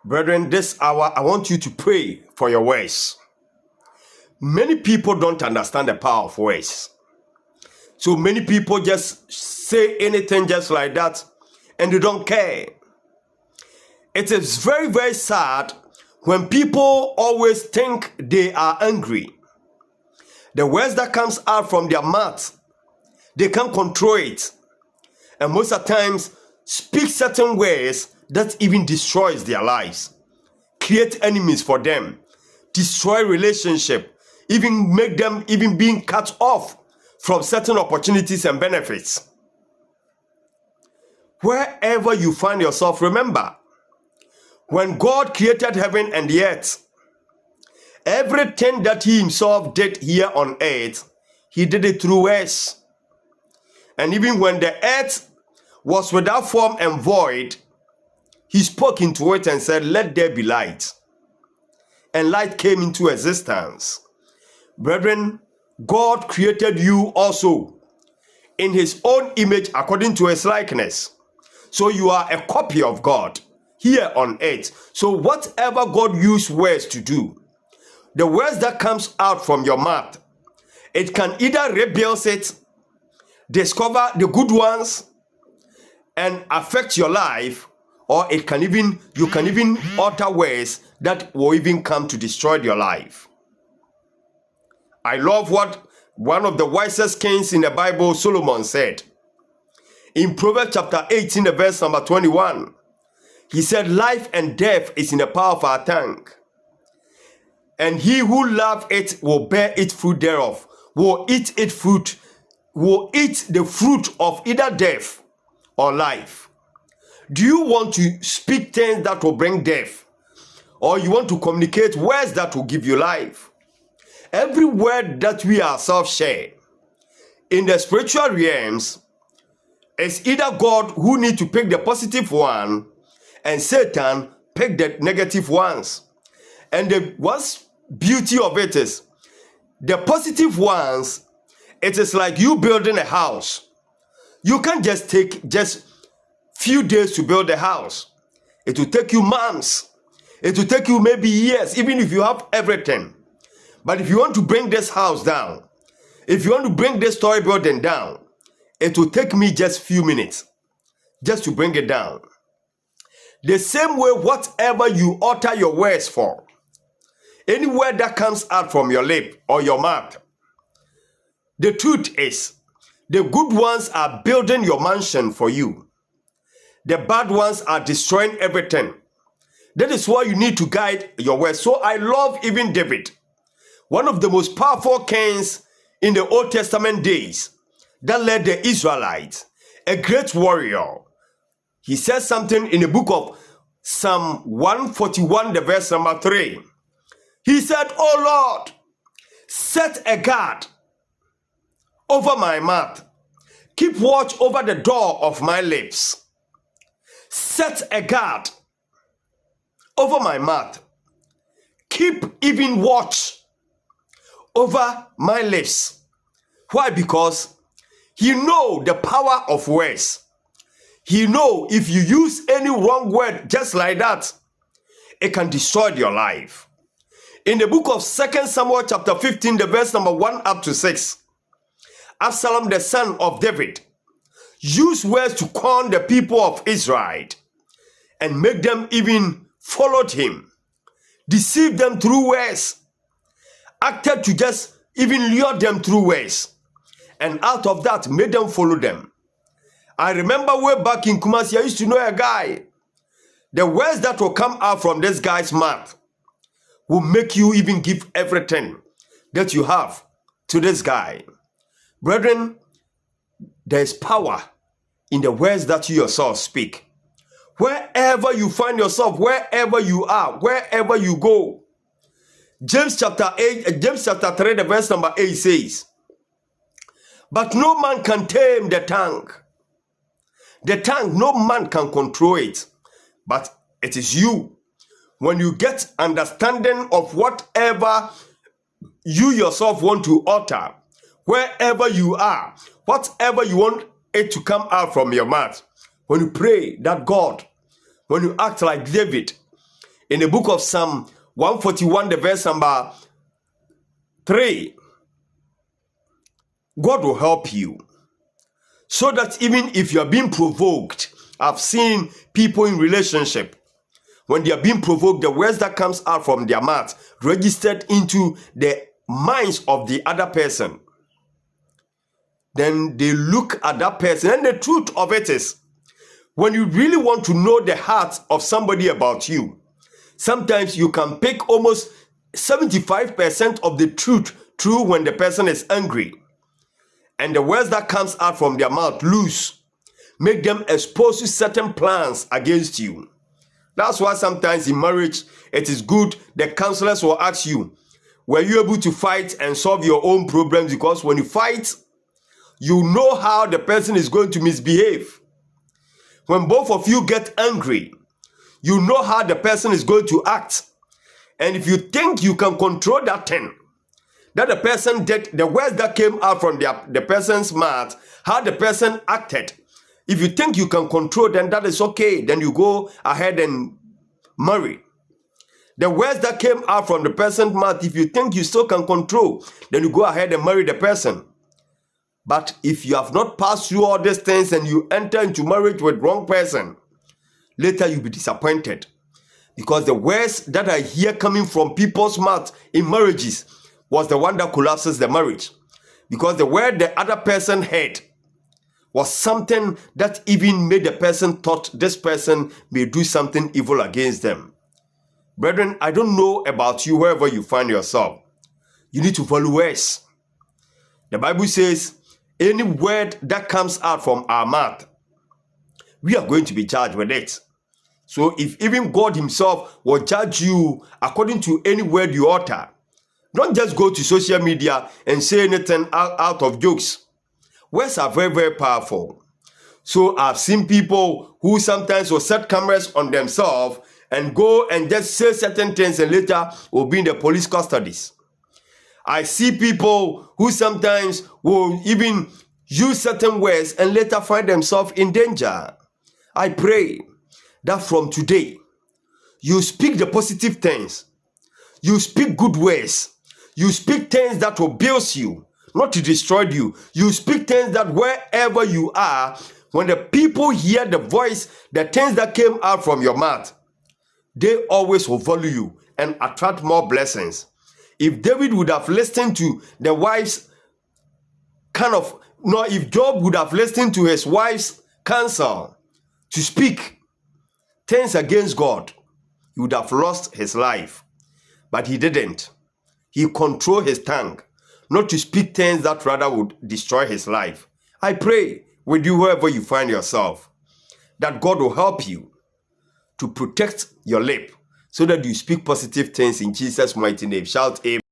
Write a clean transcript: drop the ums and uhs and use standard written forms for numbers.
Brethren, this hour I want you to pray for your words. Many people don't understand the power of words. So many people just say anything just like that and they don't care. It is very, very sad when people always think they are angry. The words that comes out from their mouth, they can't control it. And most of the times speak certain words that even destroys their lives, create enemies for them, destroy relationship, even make them even being cut off from certain opportunities and benefits. Wherever you find yourself, remember, when God created heaven and the earth, everything that he himself did here on earth, he did it through words. And even when the earth was without form and void, he spoke into it and said, "Let there be light." And light came into existence. Brethren, God created you also in his own image according to his likeness. So you are a copy of God here on earth. So whatever God used words to do, the words that comes out from your mouth, it can either rebuild it, discover the good ones, and affect your life, or you can even utter words that will even come to destroy your life. I love what one of the wisest kings in the Bible, Solomon, said. In Proverbs chapter 18, verse number 21, he said, "Life and death is in the power of our tongue, and he who loves it will bear its fruit thereof, will eat the fruit of either death or life." Do you want to speak things that will bring death, or you want to communicate words that will give you life? Every word that we ourselves share in the spiritual realms is either God who need to pick the positive one and Satan pick the negative ones. And the what's beauty of it is the positive ones, it is like you building a house. You can't just take just few days to build a house. It will take you months. It will take you maybe years, even if you have everything. But if you want to bring this house down, if you want to bring this story building down, it will take me just few minutes just to bring it down. The same way, whatever you utter your words for, any word that comes out from your lip or your mouth, the truth is, the good ones are building your mansion for you. The bad ones are destroying everything. That is why you need to guide your words. So I love even David, one of the most powerful kings in the Old Testament days that led the Israelites, a great warrior. He says something in the book of Psalm 141, the verse number 3. He said, "Oh Lord, set a guard over my mouth. Keep watch over the door of my lips." Set a guard over my mouth. Keep even watch over my lips. Why? Because he know the power of words. He know if you use any wrong word just like that, it can destroy your life. In the book of 2 Samuel chapter 15, the verse number 1 up to 6, Absalom, the son of David, used words to con the people of Israel and make them even follow him, deceive them through words, acted to just even lure them through words, and out of that made them follow them. I remember way back in Kumasi, I used to know a guy. The words that will come out from this guy's mouth will make you even give everything that you have to this guy. Brethren, there is power in the words that you yourself speak. Wherever you find yourself, wherever you are, wherever you go. James chapter 3, the verse number 8 says, "But no man can tame the tongue. The tongue, no man can control it, but it is you. When you get understanding of whatever you yourself want to utter, wherever you are, whatever you want it to come out from your mouth, when you pray that God, when you act like David, in the book of Psalm 141, the verse number 3. God will help you. So that even if you are being provoked, I've seen people in relationship, when they are being provoked, the words that comes out from their mouth registered into the minds of the other person. Then they look at that person, and the truth of it is, when you really want to know the heart of somebody about you, sometimes you can pick almost 75% of the truth true when the person is angry. And the words that comes out from their mouth loose, make them expose to certain plans against you. That's why sometimes in marriage, it is good the counselors will ask you, were you able to fight and solve your own problems? Because when you fight, you know how the person is going to misbehave. When both of you get angry, you know how the person is going to act. And if you think you can control that thing, that the person did, the words that came out from the person's mouth, how the person acted, if you think you can control, then that is okay. Then you go ahead and marry. The words that came out from the person's mouth, if you think you still can control, then you go ahead and marry the person. But if you have not passed through all these things and you enter into marriage with wrong person, later you'll be disappointed. Because the words that I hear coming from people's mouth in marriages was the one that collapses the marriage. Because the word the other person heard was something that even made the person thought this person may do something evil against them. Brethren, I don't know about you wherever you find yourself. You need to follow words. The Bible says, any word that comes out from our mouth, we are going to be judged with it. So if even God himself will judge you according to any word you utter, don't just go to social media and say anything out of jokes. Words are very, very powerful. So I've seen people who sometimes will set cameras on themselves and go and just say certain things and later will be in the police custodies. I see people who sometimes will even use certain words and later find themselves in danger. I pray that from today, you speak the positive things. You speak good words. You speak things that will build you, not to destroy you. You speak things that wherever you are, when the people hear the voice, the things that came out from your mouth, they always will follow you and attract more blessings. If David would have listened to the wife's if Job would have listened to his wife's counsel to speak things against God, he would have lost his life. But he didn't. He controlled his tongue, not to speak things that rather would destroy his life. I pray with you wherever you find yourself, that God will help you to protect your lip so that you speak positive things in Jesus' mighty name. Shout amen.